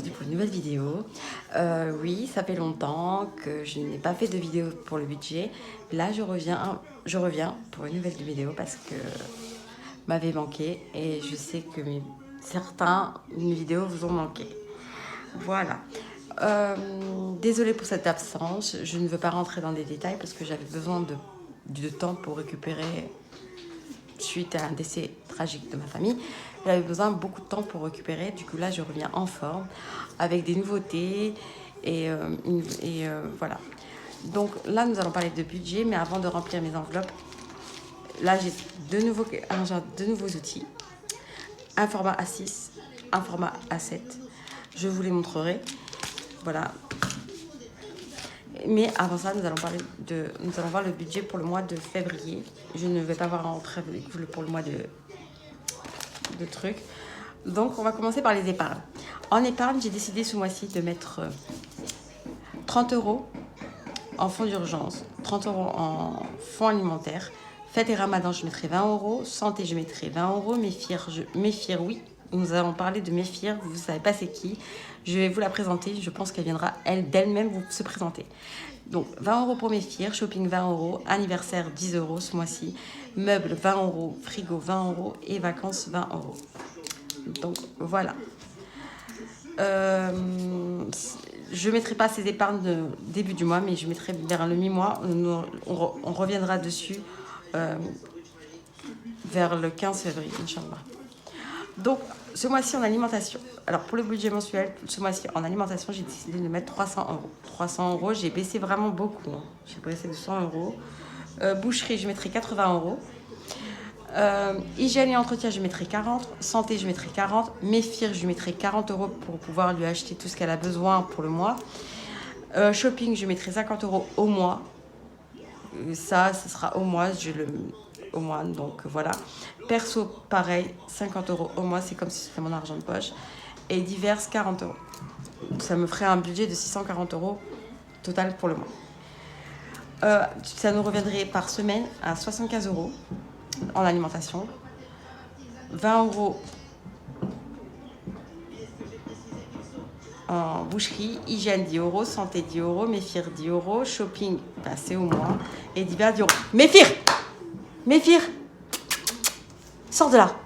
aujourd'hui pour une nouvelle vidéo. Oui, ça fait longtemps que je n'ai pas fait de vidéo pour le budget. Là, je reviens pour une nouvelle vidéo parce que m'avait manqué et je sais que certains vidéos vous ont manqué. Voilà. Désolée pour cette absence. Je ne veux pas rentrer dans les détails parce que j'avais besoin de temps pour récupérer suite à un décès tragique de ma famille. J'avais besoin de beaucoup de temps pour récupérer. Du coup, là, je reviens en forme avec des nouveautés et voilà. Donc là, nous allons parler de budget, mais avant de remplir mes enveloppes, là, j'ai deux nouveaux outils. Un format A6, un format A7. Je vous les montrerai. Voilà. Mais avant ça, nous allons voir le budget pour le mois de février. Je ne vais pas voir rentrer avec vous pour le mois de trucs. Donc, on va commencer par les épargnes. En épargne, j'ai décidé ce mois-ci de mettre 30 € en fonds d'urgence, 30 € en fonds alimentaires. Fête et Ramadan, je mettrai 20 €. Santé, je mettrai 20 €. Méfir, oui. Nous allons parler de Méfir. Vous ne savez pas c'est qui. Je vais vous la présenter. Je pense qu'elle viendra d'elle-même vous se présenter. Donc, 20 € pour Méfir. Shopping, 20 €. Anniversaire, 10 € ce mois-ci. Meubles, 20 €. Frigo, 20 €. Et vacances, 20 €. Donc, voilà. Je ne mettrai pas ces épargnes de début du mois, mais je mettrai vers le mi-mois. On reviendra dessus vers le 15 février, Inch'Allah. Donc, ce mois-ci en alimentation. Alors, pour le budget mensuel, ce mois-ci en alimentation, j'ai décidé de mettre 300 €. 300 €, j'ai baissé vraiment beaucoup. Hein. J'ai baissé de 100 €. Boucherie, je mettrai 80 €. Hygiène et entretien, je mettrai 40. Santé, je mettrai 40. Méfir, je mettrai 40 € pour pouvoir lui acheter tout ce qu'elle a besoin pour le mois. Shopping, je mettrai 50 € au mois. Ça, ce sera au mois. Au mois, donc voilà. Perso, pareil, 50 € au mois. C'est comme si c'était mon argent de poche. Et divers, 40 €. Ça me ferait un budget de 640 € total pour le mois. Ça nous reviendrait par semaine à 75 € en alimentation, 20 € en boucherie, hygiène 10 €, santé 10 €, Méfir 10 €, shopping, bah, c'est au mois, et divers 10 €. Méfir, sors de là,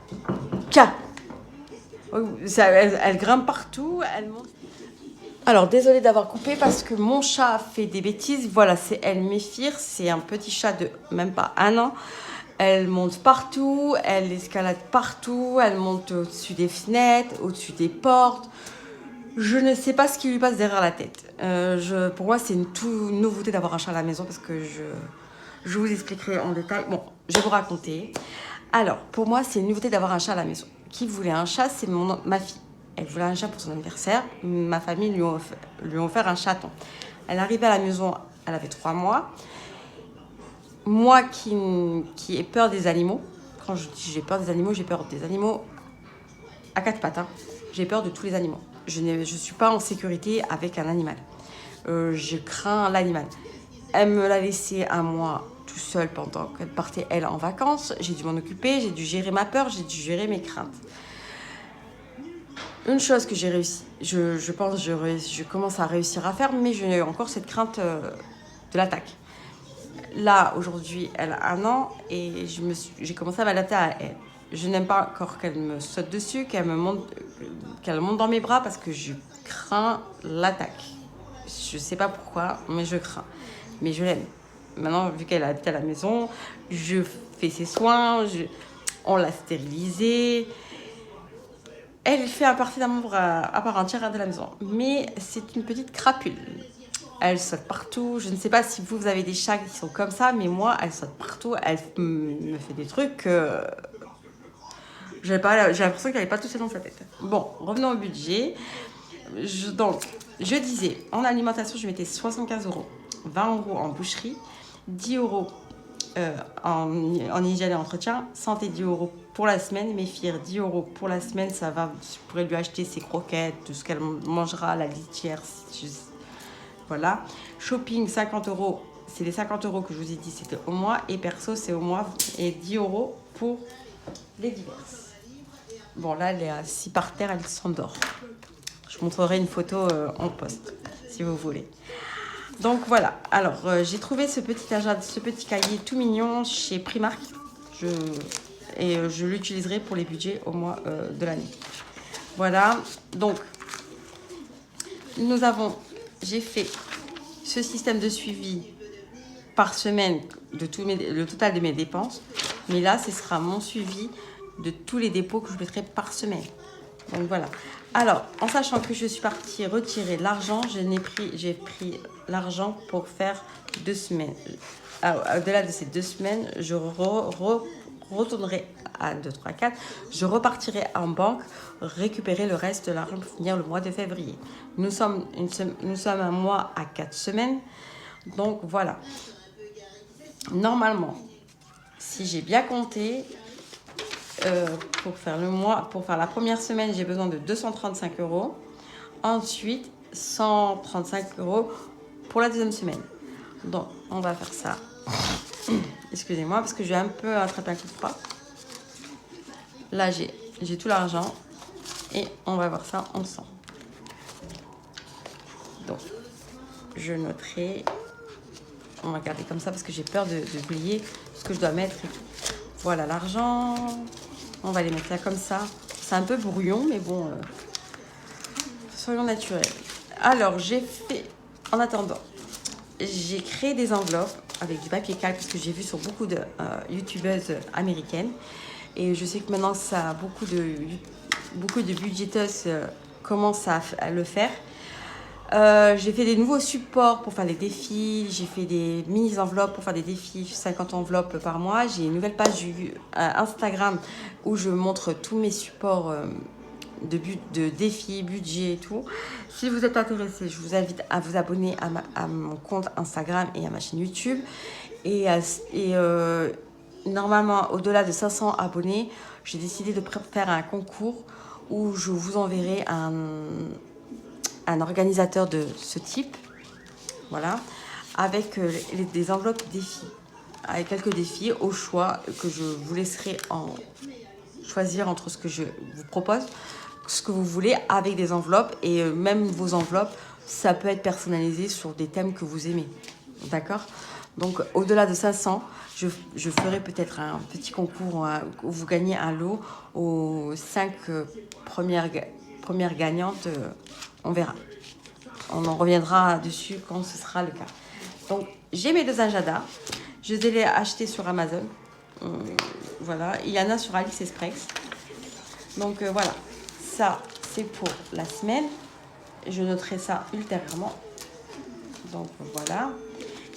tiens. Elle grimpe partout, elle monte. Alors, désolée d'avoir coupé parce que mon chat fait des bêtises. Voilà, c'est elle, Méfir, c'est un petit chat de même pas un an. Elle monte partout, elle escalade partout, elle monte au-dessus des fenêtres, au-dessus des portes. Je ne sais pas ce qui lui passe derrière la tête. Pour moi, c'est une nouveauté d'avoir un chat à la maison parce que je vous expliquerai en détail. Bon, je vais vous raconter. Alors, pour moi, c'est une nouveauté d'avoir un chat à la maison. Qui voulait un chat? C'est ma fille. Elle voulait un chat pour son anniversaire. Ma famille lui a offert un chaton. Elle arrivait à la maison, elle avait 3 mois. Moi qui ai peur des animaux, quand je dis j'ai peur des animaux à 4 pattes. Hein. J'ai peur de tous les animaux. Je ne suis pas en sécurité avec un animal. Je crains l'animal. Elle me l'a laissé un mois tout seul pendant qu'elle partait, elle, en vacances. J'ai dû m'en occuper, j'ai dû gérer ma peur, j'ai dû gérer mes craintes. Une chose que j'ai réussi, je pense que je commence à réussir à faire, mais j'ai encore cette crainte de l'attaque. Là, aujourd'hui, elle a 1 an et j'ai commencé à m'adapter à elle. Je n'aime pas encore qu'elle me saute dessus, qu'elle monte dans mes bras parce que je crains l'attaque. Je ne sais pas pourquoi, mais je crains. Mais je l'aime. Maintenant, vu qu'elle habite à la maison, je fais ses soins, on l'a stérilisée. Elle fait partie d'un membre à part entière de la maison. Mais c'est une petite crapule. Elle saute partout. Je ne sais pas si vous avez des chats qui sont comme ça, mais moi, elle saute partout. Elle me fait des trucs. J'ai l'impression qu'elle n'est pas touchée dans sa tête. Bon, revenons au budget. Donc, je disais, en alimentation, je mettais 75 €, 20 € en boucherie, 10 € en hygiène et entretien, santé 10 € pour la semaine, Méfir 10 € pour la semaine, ça va, je pourrais lui acheter ses croquettes, tout ce qu'elle mangera, la litière, voilà. Shopping 50 €, c'est les 50 € que je vous ai dit, c'était au mois, et perso c'est au mois, et 10 € pour les diverses. Bon là elle est assise par terre, elle s'endort. Je montrerai une photo en post, si vous voulez. Donc voilà, alors j'ai trouvé ce petit cahier tout mignon chez Primark. Je l'utiliserai pour les budgets au mois de l'année. Voilà, donc j'ai fait ce système de suivi par semaine de le total de mes dépenses. Mais là, ce sera mon suivi de tous les dépôts que je mettrai par semaine. Donc voilà. Alors, en sachant que je suis partie retirer l'argent, j'ai pris l'argent pour faire 2 semaines. Au-delà de ces 2 semaines, je retournerai à 2, 3, 4. Je repartirai en banque, récupérer le reste de l'argent pour finir le mois de février. Nous sommes un mois à 4 semaines. Donc voilà. Normalement, si j'ai bien compté, pour faire la première semaine, j'ai besoin de 235 €. Ensuite, 135 € pour la deuxième semaine. Donc, on va faire ça. Excusez-moi, parce que j'ai un peu attrapé un coup de froid. Là, j'ai tout l'argent. Et on va voir ça ensemble. Donc, je noterai. On va garder comme ça parce que j'ai peur d'oublier ce que je dois mettre et tout. Voilà l'argent. On va les mettre là comme ça. C'est un peu brouillon, mais bon, soyons naturels. Alors, en attendant, j'ai créé des enveloppes avec du papier calque parce que j'ai vu sur beaucoup de youtubeuses américaines. Et je sais que maintenant, beaucoup de budgéteuses commencent à le faire. J'ai fait des nouveaux supports pour faire des défis. J'ai fait des mini-enveloppes pour faire des défis, 50 enveloppes par mois. J'ai une nouvelle page Instagram où je montre tous mes supports de défis, budget et tout. Si vous êtes intéressé, je vous invite à vous abonner à mon compte Instagram et à ma chaîne YouTube. Normalement, au-delà de 500 abonnés, j'ai décidé de faire un concours où je vous enverrai un organisateur de ce type, voilà, avec des enveloppes défis, avec quelques défis au choix que je vous laisserai choisir entre ce que je vous propose, ce que vous voulez, avec des enveloppes. Et même vos enveloppes, ça peut être personnalisé sur des thèmes que vous aimez, d'accord? Donc au-delà de 500, je ferai peut-être un petit concours où vous gagnez un lot aux 5 premières gagnantes. On verra. On en reviendra dessus quand ce sera le cas. Donc, j'ai mes 2 agendas. Je les ai achetés sur Amazon. Voilà. Il y en a sur AliExpress. Donc, voilà. Ça, c'est pour la semaine. Je noterai ça ultérieurement. Donc, voilà.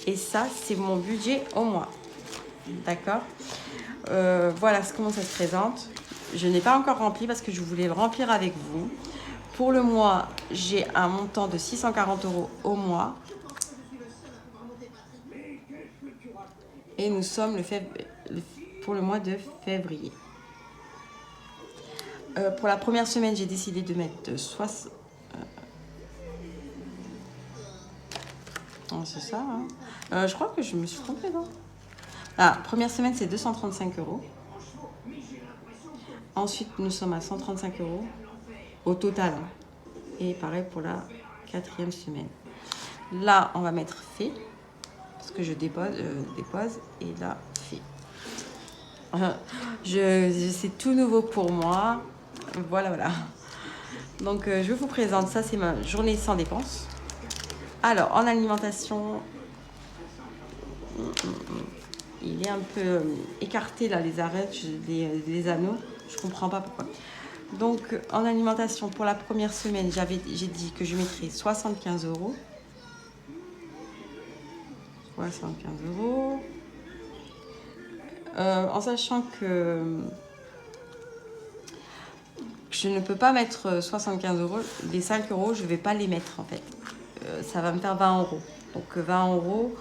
Et ça, c'est mon budget au mois. D'accord. Voilà comment ça se présente. Je n'ai pas encore rempli parce que je voulais le remplir avec vous. Pour le mois, j'ai un montant de 640 € au mois. Et nous sommes pour le mois de février. Pour la première semaine, j'ai décidé de mettre 60... c'est ça, hein. Je crois que je me suis trompée, non? Première semaine, c'est 235 €. Ensuite, nous sommes à 135 € au total. Et pareil pour la 4e semaine. Là, on va mettre fait. Parce que je dépose. Et là, fait. C'est tout nouveau pour moi. Voilà. Donc, je vous présente. Ça, c'est ma journée sans dépenses. Alors, en alimentation, il est un peu écarté, là, les arêtes, les anneaux. Je comprends pas pourquoi. Donc, en alimentation, pour la première semaine, j'ai dit que je mettrais 75 €. 75 €. En sachant que je ne peux pas mettre 75 €. Les 5 €, je ne vais pas les mettre, en fait. Ça va me faire 20 €. Donc, 20 €,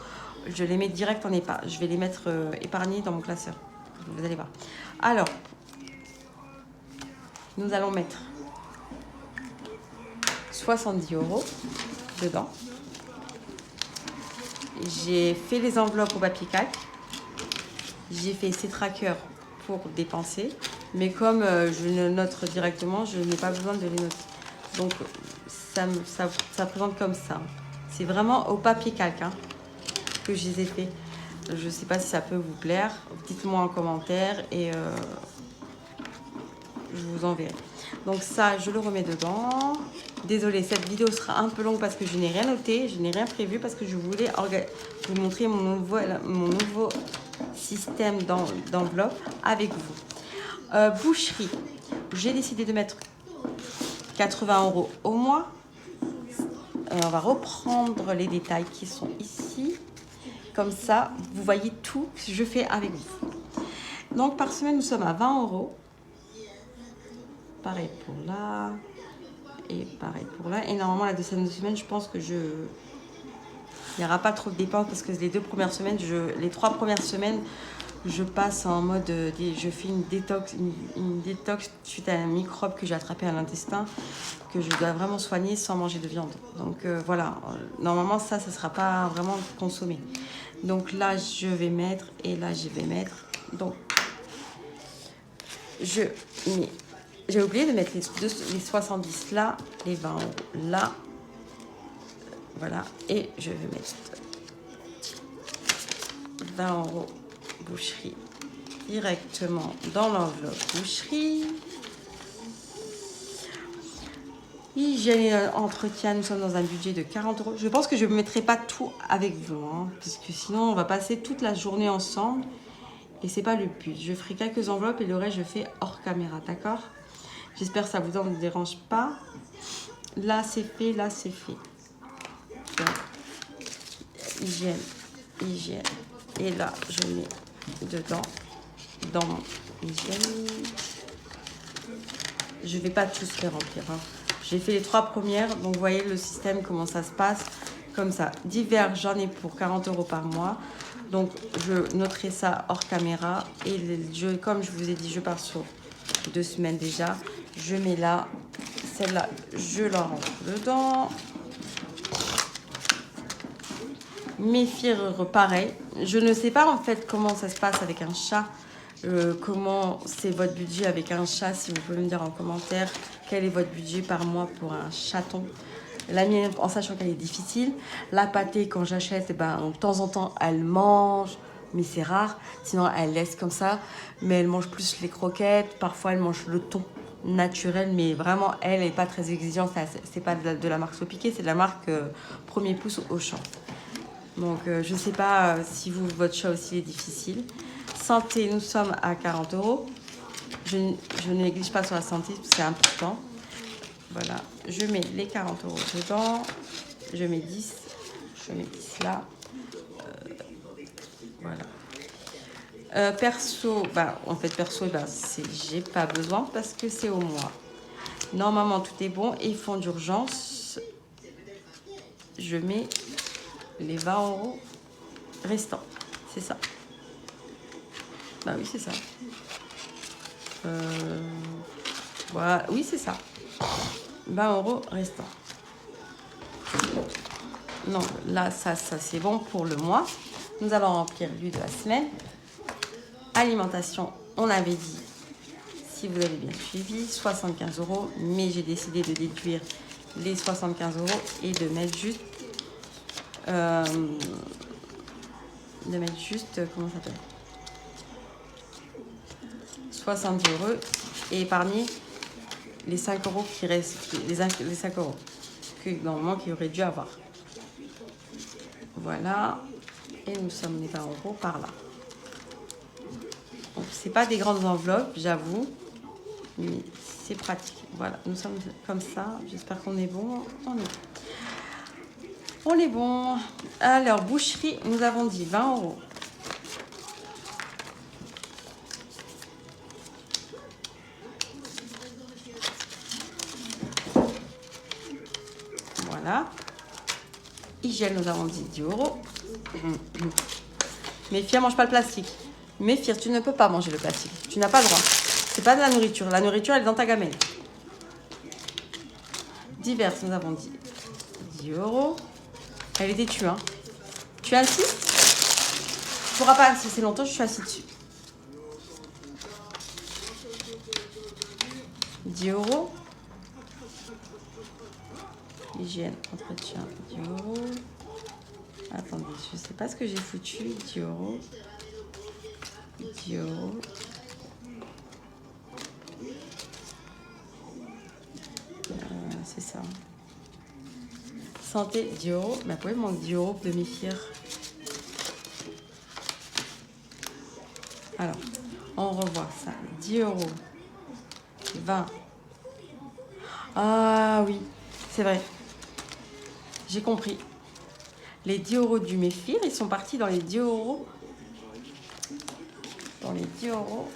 je les mets direct en épargne. Je vais les mettre épargnés dans mon classeur. Vous allez voir. Alors, nous allons mettre 70 € dedans. J'ai fait les enveloppes au papier calque. J'ai fait ces trackers pour dépenser. Mais comme je ne note directement, je n'ai pas besoin de les noter. Donc, ça présente comme ça. C'est vraiment au papier calque hein, que je les ai fait. Je ne sais pas si ça peut vous plaire. Dites-moi en commentaire et je vous enverrai. Donc ça, je le remets dedans. Désolée, cette vidéo sera un peu longue parce que je n'ai rien noté, je n'ai rien prévu parce que je voulais vous montrer mon nouveau système d'enveloppe avec vous. Boucherie, j'ai décidé de mettre 80 € au mois. On va reprendre les détails qui sont ici. Comme ça, vous voyez tout ce que je fais avec vous. Donc par semaine, nous sommes à 20 €. Pareil pour là. Et pareil pour là. Et normalement, la deuxième semaine, je pense que il n'y aura pas trop de dépenses parce que les 3 premières semaines, je passe en mode, je fais une détox suite à un microbe que j'ai attrapé à l'intestin, que je dois vraiment soigner sans manger de viande. Donc voilà, normalement ça ne sera pas vraiment consommé. Donc là, je vais mettre, et là, je vais mettre. Donc, j'ai oublié de mettre les 70 là, les 20 € là. Voilà, et je vais mettre 20 € boucherie directement dans l'enveloppe boucherie. Hygiène et entretien, nous sommes dans un budget de 40 €. Je pense que je ne mettrai pas tout avec vous, hein, parce que sinon on va passer toute la journée ensemble et c'est pas le but. Je ferai quelques enveloppes et le reste je fais hors caméra, d'accord? J'espère que ça vous en dérange pas. Là c'est fait, là c'est fait. Donc, hygiène. Et là je mets dedans dans mon hygiène. Je vais pas tous les remplir. Hein. J'ai fait les 3 premières, donc vous voyez le système, comment ça se passe. Comme ça, divers, j'en ai pour 40 € par mois. Donc je noterai ça hors caméra. Et comme je vous ai dit, je pars sur 2 semaines déjà. Je mets là, celle-là, je la rentre dedans. Méfir, pareil. Je ne sais pas en fait comment ça se passe avec un chat. Comment c'est votre budget avec un chat, si vous pouvez me dire en commentaire quel est votre budget par mois pour un chaton. La mienne, en sachant qu'elle est difficile. La pâtée, quand j'achète, de temps en temps, elle mange, mais c'est rare. Sinon, elle laisse comme ça. Mais elle mange plus les croquettes. Parfois, elle mange le thon naturel, mais vraiment, elle n'est pas très exigeante. C'est pas de la marque Sopiqué, c'est de la marque Premier Pouce Auchan. Donc, je ne sais pas si votre chat aussi est difficile. Santé, nous sommes à 40 €. Je ne néglige pas sur la santé, parce que c'est important. Voilà, je mets les 40 € dedans. Je mets 10. Je mets 10 là. Voilà. Perso, en fait, j'ai pas besoin parce que c'est au mois. Normalement, tout est bon. Et fonds d'urgence, je mets les 20 € restants. C'est ça. Bah oui, c'est ça. Voilà, oui, c'est ça. 20 € restants. Non, là, ça c'est bon pour le mois. Nous allons remplir lui de la semaine. Alimentation, on avait dit, si vous avez bien suivi, 75 €. Mais j'ai décidé de déduire les 75 € et de mettre juste... comment ça s'appelle, 70 € et épargner les 5 € qui restent, les 5 € que normalement qu'il aurait dû avoir. Voilà, et nous sommes les 20 € par là. Donc c'est pas des grandes enveloppes, j'avoue, mais c'est pratique. Voilà, nous sommes comme ça. J'espère qu'on est bon. On est bon. Alors boucherie, nous avons dit 20 €. Voilà. Hygiène, nous avons dit 10 €. Méfir, mange pas le plastique. Méfir, tu ne peux pas manger le plastique. Tu n'as pas le droit. C'est pas de la nourriture. La nourriture, elle est dans ta gamelle. Diverses, nous avons dit 10 €. Elle est têtue, hein. Tu insistes? Tu pourras pas insister longtemps, je suis assise dessus. 10 €. Hygiène, entretien, 10 €. Attendez, je sais pas ce que j'ai foutu. 10 €. 10 €. C'est ça. Santé, 10 €. Mais pourquoi il manque 10 € de Méfir? Alors, on revoit ça. 10 €. 20. Ah oui, c'est vrai. J'ai compris. Les 10 € du Méfir, ils sont partis dans les 10 €. Dans les 10 €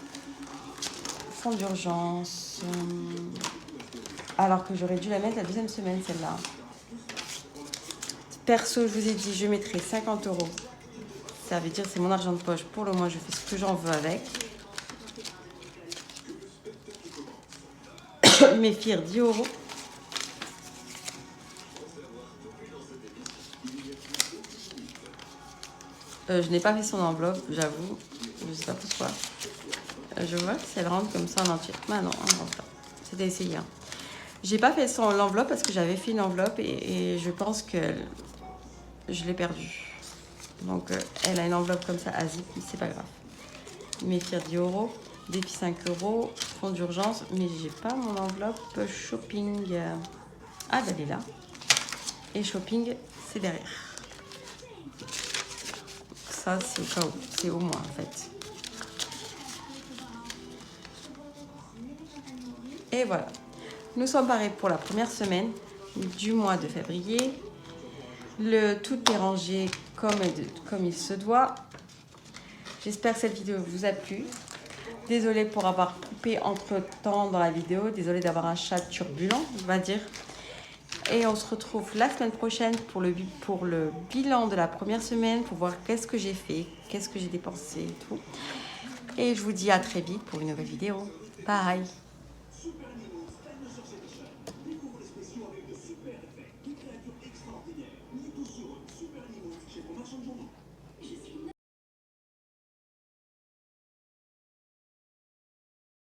fonds d'urgence. Alors que j'aurais dû la mettre la deuxième semaine, celle-là. Perso, je vous ai dit, je mettrai 50 €. Ça veut dire c'est mon argent de poche. Pour le moment, je fais ce que j'en veux avec. Méfir, 10 €. Je n'ai pas fait son enveloppe, j'avoue. Je sais pas pourquoi. Je vois que si elle rentre comme ça en entier. Ah non, elle rentre pas. C'était essayé. Hein. J'ai pas fait l'enveloppe parce que j'avais fait une enveloppe et je pense que je l'ai perdue. Donc elle a une enveloppe comme ça à zip, mais c'est pas grave. Méfir 10 €. Défi 5 €. Fonds d'urgence. Mais j'ai pas mon enveloppe shopping. Ah, elle est là. Et shopping, c'est derrière. Ça, c'est au cas où. C'est au moins, en fait. Et voilà. Nous sommes parés pour la première semaine du mois de février. Tout est rangé comme il se doit. J'espère que cette vidéo vous a plu. Désolée pour avoir coupé entre temps dans la vidéo. Désolée d'avoir un chat turbulent, on va dire. Et on se retrouve la semaine prochaine pour le bilan de la première semaine, pour voir qu'est-ce que j'ai fait, qu'est-ce que j'ai dépensé et tout. Et je vous dis à très vite pour une nouvelle vidéo. Bye!